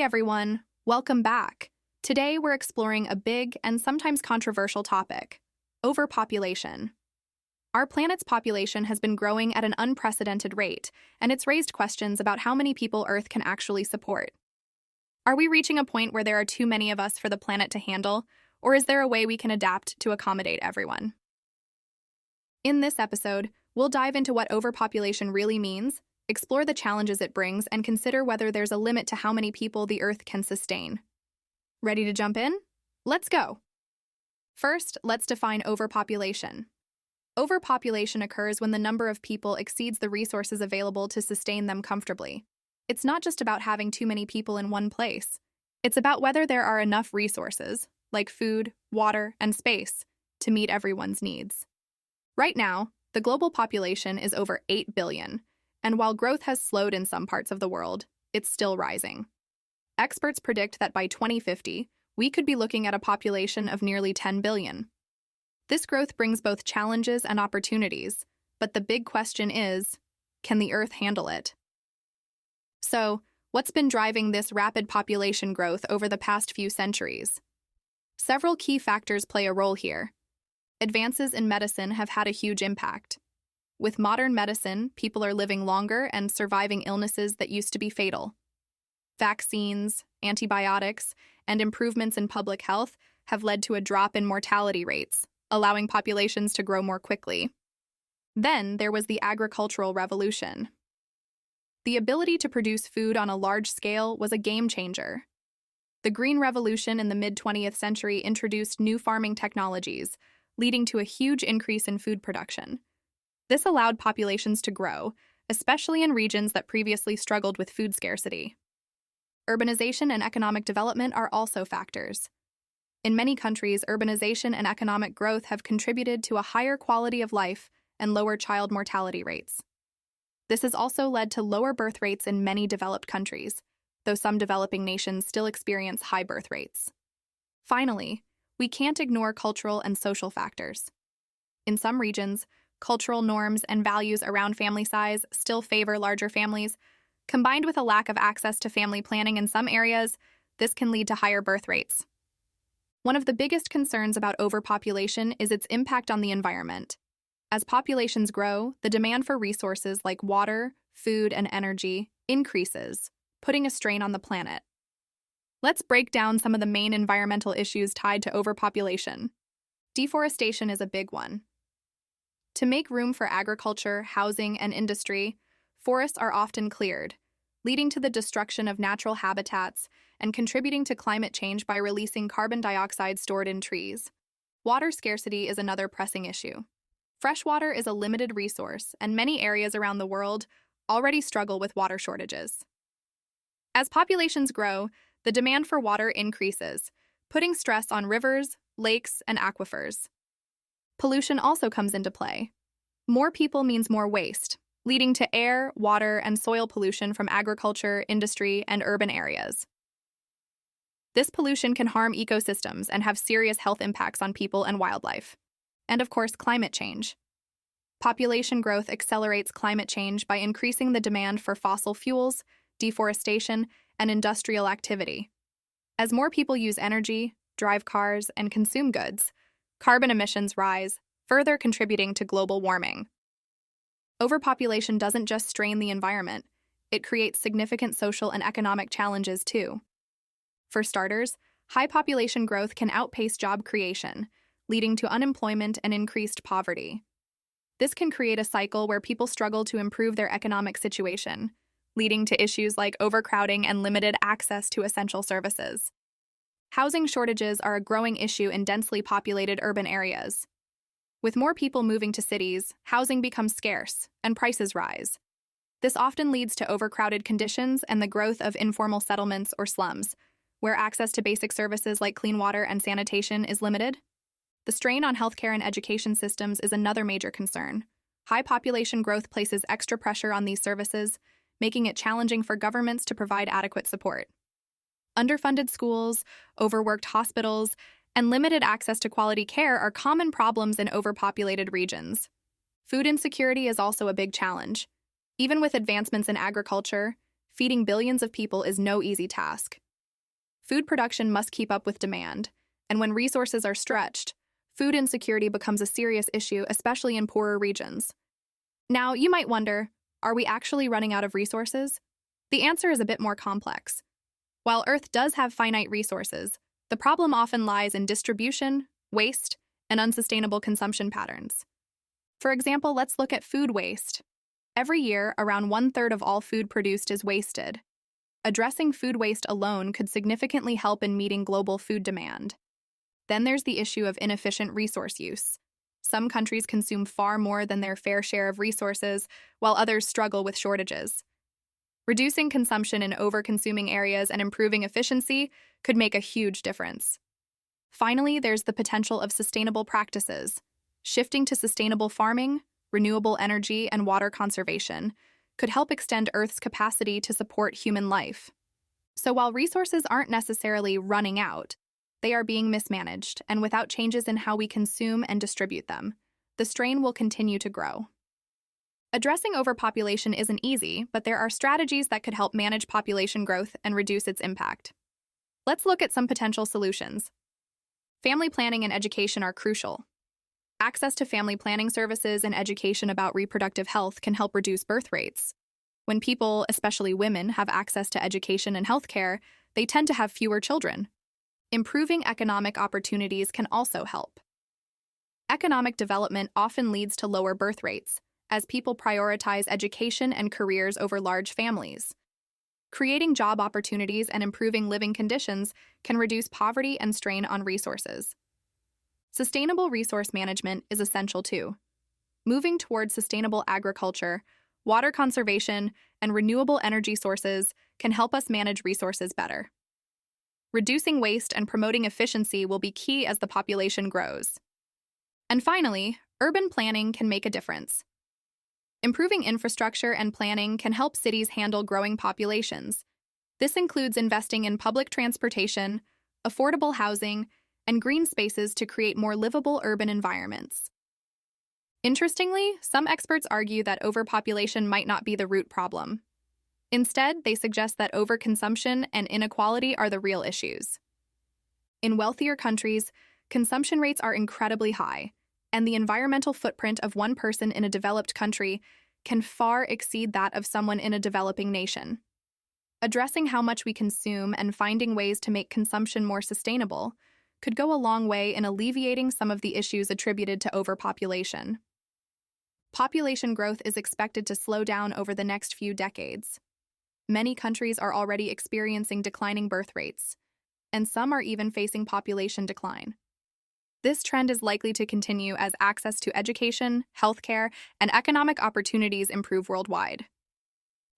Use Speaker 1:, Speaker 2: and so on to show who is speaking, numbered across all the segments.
Speaker 1: everyone, welcome back. Today we're exploring a big and sometimes controversial topic: overpopulation. Our planet's population has been growing at an unprecedented rate, and it's raised questions about how many people Earth can actually support. Are we reaching a point where there are too many of us for the planet to handle, or is there a way we can adapt to accommodate everyone? In this episode, we'll dive into what overpopulation really means, explore the challenges it brings, and consider whether there's a limit to how many people the Earth can sustain. Ready to jump in? Let's go! First, let's define overpopulation. Overpopulation occurs when the number of people exceeds the resources available to sustain them comfortably. It's not just about having too many people in one place. It's about whether there are enough resources, like food, water, and space, to meet everyone's needs. Right now, the global population is over 8 billion, and while growth has slowed in some parts of the world, it's still rising. Experts predict that by 2050, we could be looking at a population of nearly 10 billion. This growth brings both challenges and opportunities, but the big question is, can the Earth handle it? So, what's been driving this rapid population growth over the past few centuries? Several key factors play a role here. Advances in medicine have had a huge impact. With modern medicine, people are living longer and surviving illnesses that used to be fatal. Vaccines, antibiotics, and improvements in public health have led to a drop in mortality rates, allowing populations to grow more quickly. Then there was the agricultural revolution. The ability to produce food on a large scale was a game changer. The Green Revolution in the mid-20th century introduced new farming technologies, leading to a huge increase in food production. This allowed populations to grow, especially in regions that previously struggled with food scarcity. Urbanization and economic development are also factors. In many countries, urbanization and economic growth have contributed to a higher quality of life and lower child mortality rates. This has also led to lower birth rates in many developed countries, though some developing nations still experience high birth rates. Finally, we can't ignore cultural and social factors. In some regions, cultural norms and values around family size still favor larger families. Combined with a lack of access to family planning in some areas, this can lead to higher birth rates. One of the biggest concerns about overpopulation is its impact on the environment. As populations grow, the demand for resources like water, food, and energy increases, putting a strain on the planet. Let's break down some of the main environmental issues tied to overpopulation. Deforestation is a big one. To make room for agriculture, housing, and industry, forests are often cleared, leading to the destruction of natural habitats and contributing to climate change by releasing carbon dioxide stored in trees. Water scarcity is another pressing issue. Freshwater is a limited resource, and many areas around the world already struggle with water shortages. As populations grow, the demand for water increases, putting stress on rivers, lakes, and aquifers. Pollution also comes into play. More people means more waste, leading to air, water, and soil pollution from agriculture, industry, and urban areas. This pollution can harm ecosystems and have serious health impacts on people and wildlife. And of course, climate change. Population growth accelerates climate change by increasing the demand for fossil fuels, deforestation, and industrial activity. As more people use energy, drive cars, and consume goods, carbon emissions rise, further contributing to global warming. Overpopulation doesn't just strain the environment, it creates significant social and economic challenges too. For starters, high population growth can outpace job creation, leading to unemployment and increased poverty. This can create a cycle where people struggle to improve their economic situation, leading to issues like overcrowding and limited access to essential services. Housing shortages are a growing issue in densely populated urban areas. With more people moving to cities, housing becomes scarce, and prices rise. This often leads to overcrowded conditions and the growth of informal settlements or slums, where access to basic services like clean water and sanitation is limited. The strain on healthcare and education systems is another major concern. High population growth places extra pressure on these services, making it challenging for governments to provide adequate support. Underfunded schools, overworked hospitals, and limited access to quality care are common problems in overpopulated regions. Food insecurity is also a big challenge. Even with advancements in agriculture, feeding billions of people is no easy task. Food production must keep up with demand, and when resources are stretched, food insecurity becomes a serious issue, especially in poorer regions. Now, you might wonder, are we actually running out of resources? The answer is a bit more complex. While Earth does have finite resources, the problem often lies in distribution, waste, and unsustainable consumption patterns. For example, let's look at food waste. Every year, around 1/3 of all food produced is wasted. Addressing food waste alone could significantly help in meeting global food demand. Then there's the issue of inefficient resource use. Some countries consume far more than their fair share of resources, while others struggle with shortages. Reducing consumption in over-consuming areas and improving efficiency could make a huge difference. Finally, there's the potential of sustainable practices. Shifting to sustainable farming, renewable energy, and water conservation could help extend Earth's capacity to support human life. So while resources aren't necessarily running out, they are being mismanaged, and without changes in how we consume and distribute them, the strain will continue to grow. Addressing overpopulation isn't easy, but there are strategies that could help manage population growth and reduce its impact. Let's look at some potential solutions. Family planning and education are crucial. Access to family planning services and education about reproductive health can help reduce birth rates. When people, especially women, have access to education and healthcare, they tend to have fewer children. Improving economic opportunities can also help. Economic development often leads to lower birth rates, as people prioritize education and careers over large families. Creating job opportunities and improving living conditions can reduce poverty and strain on resources. Sustainable resource management is essential too. Moving towards sustainable agriculture, water conservation, and renewable energy sources can help us manage resources better. Reducing waste and promoting efficiency will be key as the population grows. And finally, urban planning can make a difference. Improving infrastructure and planning can help cities handle growing populations. This includes investing in public transportation, affordable housing, and green spaces to create more livable urban environments. Interestingly, some experts argue that overpopulation might not be the root problem. Instead, they suggest that overconsumption and inequality are the real issues. In wealthier countries, consumption rates are incredibly high, and the environmental footprint of one person in a developed country can far exceed that of someone in a developing nation. Addressing how much we consume and finding ways to make consumption more sustainable could go a long way in alleviating some of the issues attributed to overpopulation. Population growth is expected to slow down over the next few decades. Many countries are already experiencing declining birth rates, and some are even facing population decline. This trend is likely to continue as access to education, healthcare, and economic opportunities improve worldwide.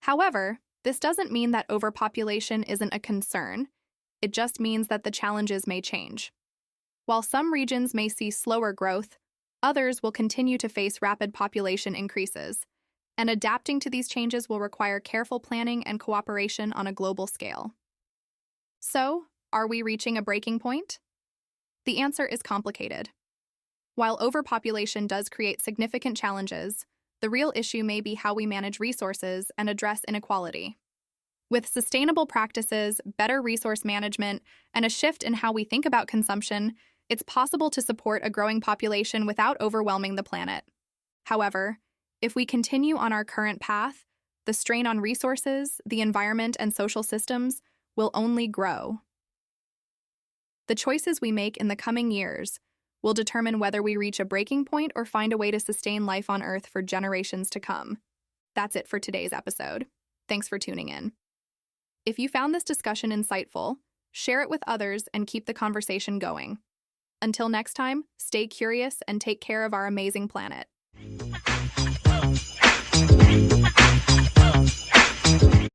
Speaker 1: However, this doesn't mean that overpopulation isn't a concern. It just means that the challenges may change. While some regions may see slower growth, others will continue to face rapid population increases, and adapting to these changes will require careful planning and cooperation on a global scale. So, are we reaching a breaking point? The answer is complicated. While overpopulation does create significant challenges, the real issue may be how we manage resources and address inequality. With sustainable practices, better resource management, and a shift in how we think about consumption, it's possible to support a growing population without overwhelming the planet. However, if we continue on our current path, the strain on resources, the environment, and social systems will only grow. The choices we make in the coming years will determine whether we reach a breaking point or find a way to sustain life on Earth for generations to come. That's it for today's episode. Thanks for tuning in. If you found this discussion insightful, share it with others and keep the conversation going. Until next time, stay curious and take care of our amazing planet.